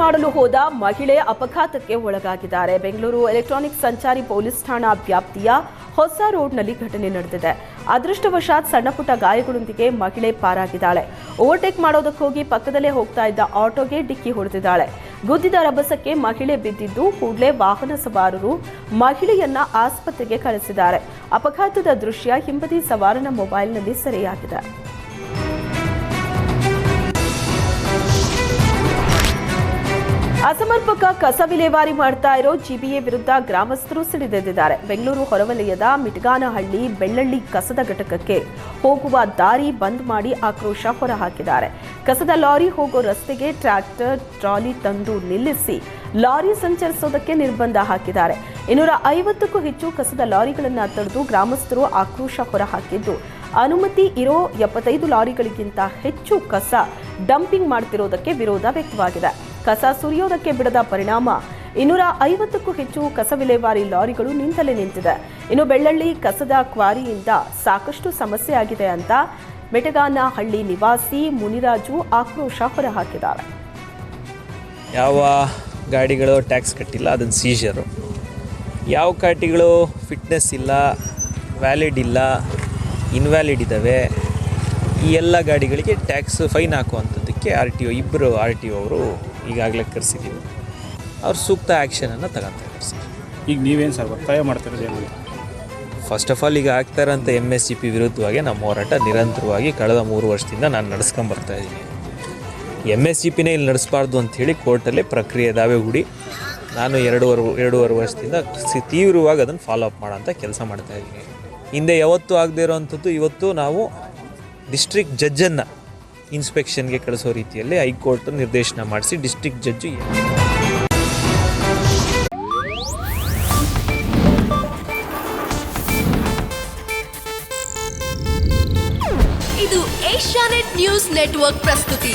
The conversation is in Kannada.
ಮಾಡಲು ಹೋದ ಮಹಿಳೆ ಅಪಘಾತಕ್ಕೆ ಒಳಗಾಗಿದ್ದಾರೆ. ಬೆಂಗಳೂರು ಎಲೆಕ್ಟ್ರಾನಿಕ್ ಸಂಚಾರಿ ಪೊಲೀಸ್ ಠಾಣಾ ವ್ಯಾಪ್ತಿಯ ಹೊಸ ರೋಡ್ನಲ್ಲಿ ಘಟನೆ ನಡೆದಿದೆ. ಅದೃಷ್ಟವಶಾತ್ ಸಣ್ಣಪುಟ್ಟ ಗಾಯಗಳೊಂದಿಗೆ ಮಹಿಳೆ ಪಾರಾಗಿದ್ದಾಳೆ. ಓವರ್ಟೇಕ್ ಮಾಡೋದಕ್ಕೋಗಿ ಪಕ್ಕದಲ್ಲೇ ಹೋಗ್ತಾ ಇದ್ದ ಆಟೋಗೆ ಡಿಕ್ಕಿ ಹೊಡೆದಿದ್ದಾಳೆ. ಗುದ್ದಿದ ರಭಸಕ್ಕೆ ಮಹಿಳೆ ಬಿದ್ದಿದ್ದು ಕೂಡಲೇ ವಾಹನ ಸವಾರರು ಮಹಿಳೆಯನ್ನ ಆಸ್ಪತ್ರೆಗೆ ಕಳಿಸಿದ್ದಾರೆ. ಅಪಘಾತದ ದೃಶ್ಯ ಹಿಂಬದಿ ಸವಾರನ ಮೊಬೈಲ್ನಲ್ಲಿ ಸೆರೆಯಾಗಿದೆ. ಅಸಮರ್ಪಕ ಕಸ ವಿಲೇವಾರಿ ಮಾಡ್ತಾ ಇರೋ ಜಿಬಿಎ ವಿರುದ್ಧ ಗ್ರಾಮಸ್ಥರು ಸಿಡಿದೆದ್ದಿದ್ದಾರೆ. ಬೆಂಗಳೂರು ಹೊರವಲಯದ ಮಿಟಗಾನಹಳ್ಳಿ ಬೆಳ್ಳಳ್ಳಿ ಕಸದ ಘಟಕಕ್ಕೆ ಹೋಗುವ ದಾರಿ ಬಂದ್ ಮಾಡಿ ಆಕ್ರೋಶ ಹೊರಹಾಕಿದ್ದಾರೆ. ಕಸದ ಲಾರಿ ಹೋಗೋ ರಸ್ತೆಗೆ ಟ್ರ್ಯಾಕ್ಟರ್ ಟ್ರಾಲಿ ತಂದು ನಿಲ್ಲಿಸಿ ಲಾರಿ ಸಂಚರಿಸೋದಕ್ಕೆ ನಿರ್ಬಂಧ ಹಾಕಿದ್ದಾರೆ. 250ಕ್ಕೂ ಹೆಚ್ಚು ಕಸದ ಲಾರಿಗಳನ್ನು ತಡೆದು ಗ್ರಾಮಸ್ಥರು ಆಕ್ರೋಶ ಹೊರಹಾಕಿದ್ದು, ಅನುಮತಿ ಇರೋ 75 ಲಾರಿಗಳಿಗಿಂತ ಹೆಚ್ಚು ಕಸ ಡಂಪಿಂಗ್ ಮಾಡ್ತಿರೋದಕ್ಕೆ ವಿರೋಧ ವ್ಯಕ್ತವಾಗಿದೆ. ಕಸ ಸುರಿಯೋದಕ್ಕೆ ಬಿಡದ ಪರಿಣಾಮ 250ಕ್ಕೂ ಹೆಚ್ಚು ಕಸ ವಿಲೇವಾರಿ ಲಾರಿಗಳು ನಿಂತಲೇ ನಿಂತಿದೆ. ಇನ್ನು ಬೆಳ್ಳಳ್ಳಿ ಕಸದ ಕ್ವಾರಿಯಿಂದ ಸಾಕಷ್ಟು ಸಮಸ್ಯೆ ಆಗಿದೆ ಅಂತ ಮಿಟಗಾನಹಳ್ಳಿ ನಿವಾಸಿ ಮುನಿರಾಜು ಆಕ್ರೋಶ ಹೊರಹಾಕಿದ್ದಾರೆ. ಯಾವ ಗಾಡಿಗಳು ಟ್ಯಾಕ್ಸ್ ಕಟ್ಟಿಲ್ಲ ಅದನ್ನು ಸೀಜರು, ಯಾವ ಗಾಡಿಗಳು ಫಿಟ್ನೆಸ್ ಇಲ್ಲ, ವ್ಯಾಲಿಡ್ ಇಲ್ಲ, ಇನ್ವ್ಯಾಲಿಡ್ ಇದ್ದಾವೆ, ಈ ಎಲ್ಲ ಗಾಡಿಗಳಿಗೆ ಟ್ಯಾಕ್ಸ್ ಫೈನ್ ಹಾಕುವಂಥದ್ದಕ್ಕೆ ಇಬ್ಬರು ಆರ್ ಟಿ ಒ ಅವರು ಈಗಾಗಲೇ ಕರೆಸಿದ್ದೀವಿ. ಅವ್ರು ಸೂಕ್ತ ಆ್ಯಕ್ಷನನ್ನು ತಗೊತಾರೆ ಸರ್. ಈಗ ನೀವೇನು ಸರ್ ಒತ್ತಾಯ ಮಾಡ್ತಿರೋದು ಏನು? ಫಸ್ಟ್ ಆಫ್ ಆಲ್ ಈಗ ಆಗ್ತಾ ಇರೋಂಥ MSCP ವಿರುದ್ಧವಾಗಿ ನಮ್ಮ ಹೋರಾಟ ನಿರಂತರವಾಗಿ ಕಳೆದ 3 ವರ್ಷದಿಂದ ನಾನು ನಡೆಸ್ಕೊಂಬರ್ತಾ ಇದ್ದೀನಿ. MSCPನೇ ಇಲ್ಲಿ ನಡೆಸಬಾರ್ದು ಅಂಥೇಳಿ ಕೋರ್ಟಲ್ಲೇ ಪ್ರಕ್ರಿಯೆ ದಾವೆ ಹೂಡಿ ನಾನು ಎರಡೂವರೆ ವರ್ಷದಿಂದ ತೀವ್ರವಾಗಿ ಅದನ್ನು ಫಾಲೋ ಅಪ್ ಮಾಡೋಂಥ ಕೆಲಸ ಮಾಡ್ತಾಯಿದ್ದೀನಿ. ಹಿಂದೆ ಯಾವತ್ತೂ ಆಗದೇ ಇರೋವಂಥದ್ದು ಇವತ್ತು ನಾವು ಡಿಸ್ಟ್ರಿಕ್ಟ್ ಜಡ್ಜನ್ನು ಇನ್ಸ್ಪೆಕ್ಷನ್ಗೆ ಕಳಿಸೋ ರೀತಿಯಲ್ಲಿ ಹೈಕೋರ್ಟ್ ನಿರ್ದೇಶನ ಮಾಡಿಸಿ ಡಿಸ್ಟ್ರಿಕ್ಟ್ ಜಡ್ಜು ಇದು ಏಷ್ಯಾನೆಟ್ ನ್ಯೂಸ್ ನೆಟ್ವರ್ಕ್ ಪ್ರಸ್ತುತಿ.